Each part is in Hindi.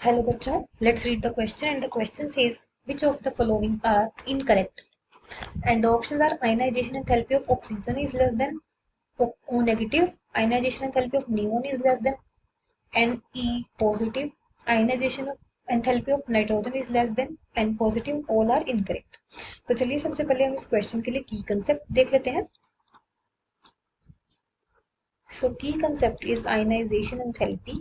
Hello, bachcho. Let's read the question. And the question says, which of the following are incorrect? And the options are ionization enthalpy of oxygen is less than O negative. Ionization enthalpy of neon is less than Ne positive. Ionization enthalpy of nitrogen is less than N positive. All are incorrect. तो चलिए सबसे पहले हम इस क्वेश्चन के लिए की कंसेप्ट देख लेते हैं. So key concept is ionization enthalpy.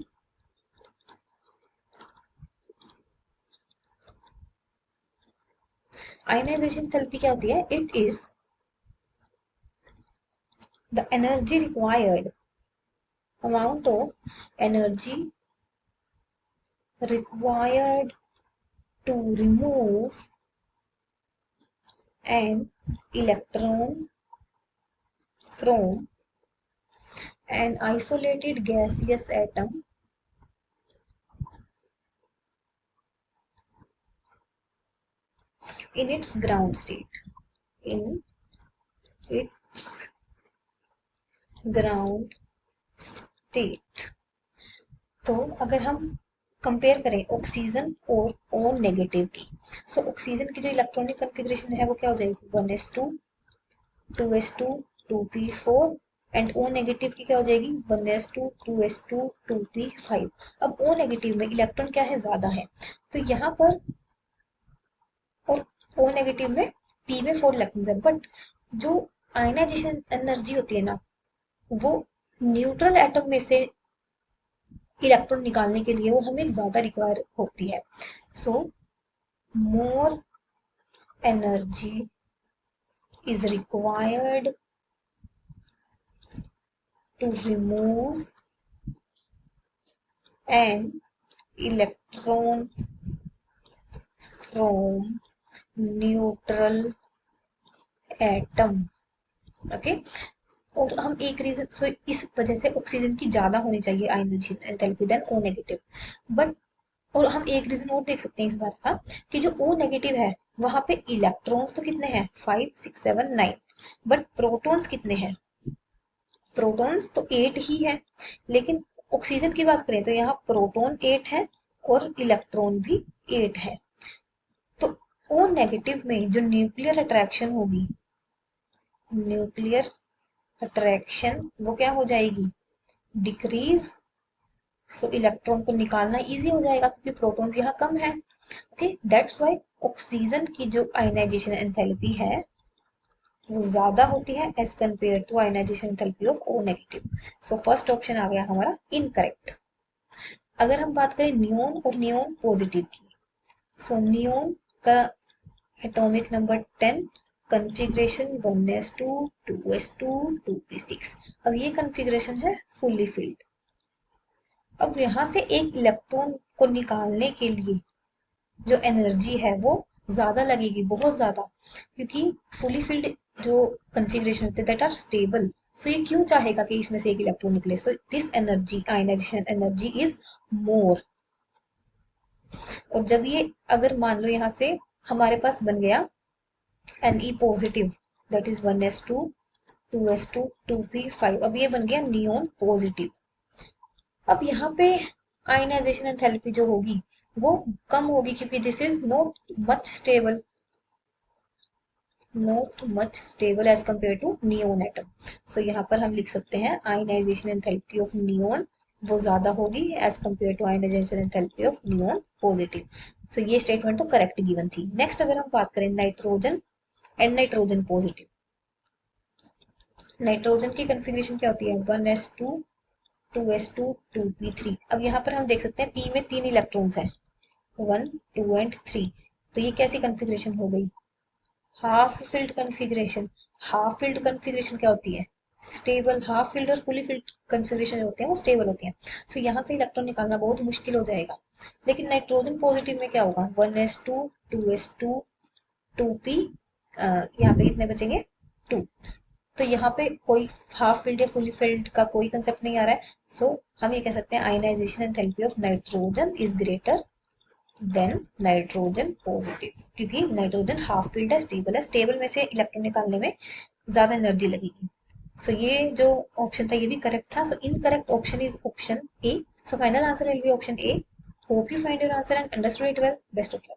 Ionization enthalpy क्या होती है? It is the energy required, amount of energy required to remove an electron from an isolated gaseous atom in its ground state. In its ground state. तो अगर हम कंपेयर करें ऑक्सीजन और O नेगेटिव की, सो ऑक्सीजन की जो इलेक्ट्रॉनिक कॉन्फ़िगरेशन है वो क्या हो जाएगी? 1s2 2s2 2p4 and O negative की क्या हो जाएगी? 1s2 2s2 2p5. अब O नेगेटिव में इलेक्ट्रॉन क्या है? ज्यादा है, तो यहाँ पर, और O नेगेटिव में P में 4 इलेक्ट्रॉन है, बट जो आयनाइजेशन एनर्जी होती है ना, वो न्यूट्रल एटम में से इलेक्ट्रॉन निकालने के लिए वो हमें ज्यादा रिक्वायर होती है. So more energy is required to remove an electron from neutral atom. Okay, और हम एक रीजन, सो इस वजह से ऑक्सीजन की ज्यादा होनी चाहिए ionisation enthalpy than O negative. But और हम एक रीजन और देख सकते हैं इस बात का कि जो O नेगेटिव है वहां पे इलेक्ट्रॉन्स तो कितने हैं? 5 6 7 9, बट प्रोटॉन्स कितने हैं? प्रोटॉन्स तो 8 ही है. लेकिन ऑक्सीजन की बात करें तो यहाँ प्रोटॉन 8 है और इलेक्ट्रॉन भी 8 है. तो O नेगेटिव में जो न्यूक्लियर अट्रैक्शन होगी, न्यूक्लियर अट्रैक्शन वो क्या हो जाएगी? डिक्रीज. सो इलेक्ट्रॉन को निकालना इजी हो जाएगा क्योंकि प्रोटॉन्स यहाँ कम है. ओके, दैट्स व्हाई ऑक्सीजन की जो आयनाइजेशन एंथैल्पी है वो ज्यादा होती है as compare to ionization enthalpy of O negative. So first option आ गया हमारा इनकरेक्ट. अगर हम बात करें नियोन और नियोन पॉजिटिव की, सो नियोन का atomic number 10, configuration 1s2 2s2 2p6. अब ये कॉन्फ़िगरेशन है फुल्ली फिल्ड. अब यहाँ से एक इलेक्ट्रॉन को निकालने के लिए जो एनर्जी है वो ज्यादा लगेगी, बहुत ज्यादा, क्योंकि फुली फिल्ड जो कॉन्फ़िगरेशन होते हैं दैट आर स्टेबल. सो ये क्यों चाहेगा कि इसमें से एक इलेक्ट्रॉन निकले? So this energy, ionisation energy is more. और जब ये, अगर मान लो यहाँ से हमारे पास बन गया Ne positive, that is 1s2 2s2 2p5. अब ये बन गया नियोन पॉजिटिव. अब यहाँ पे आयनाइजेशन एंथैल्पी जो होगी वो कम होगी क्योंकि this is not much stable, not much stable as compare to neon atom. So यहाँ पर हम लिख सकते हैं आयनाइजेशन एंथैल्पी ऑफ नियोन वो ज्यादा होगी as compare to ionization enthalpy of neon positive. So ये स्टेटमेंट तो करेक्ट गिवन थी. नेक्स्ट अगर हम बात करें nitrogen and nitrogen positive, nitrogen की कॉन्फ़िगरेशन क्या होती है? 1s2 2s2 2p3. अब यहाँ पर हम देख सकते हैं P में 3 इलेक्ट्रॉन्स हैं, 1 2 एंड 3. तो ये कैसी कॉन्फ़िगरेशन हो गई? Half filled configuration. Half filled configuration क्या होती है? स्टेबल. हाफ फिल्ड और फुली फिल्ड कॉन्फ़िगरेशन होते हैं वो स्टेबल होती हैं. सो यहाँ से इलेक्ट्रॉन निकालना बहुत मुश्किल हो जाएगा. लेकिन नाइट्रोजन पॉजिटिव में क्या होगा? 1s2 2s2 2p, यहाँ पे कितने बचेंगे? 2. तो यहाँ पे कोई हाफ फिल्ड या फुली फिल्ड का कोई कंसेप्ट नहीं आ रहा है. सो हम ये कह सकते हैं ionisation enthalpy of nitrogen is greater than nitrogen positive, क्योंकि नाइट्रोजन हाफ फिल्ड है, स्टेबल है. स्टेबल में से इलेक्ट्रॉन निकालने में ज्यादा एनर्जी लगेगी. सो ये जो ऑप्शन था ये भी करेक्ट था. So incorrect option is option A. So final answer will be option A. Hope you find your answer and understood it well. Best of luck.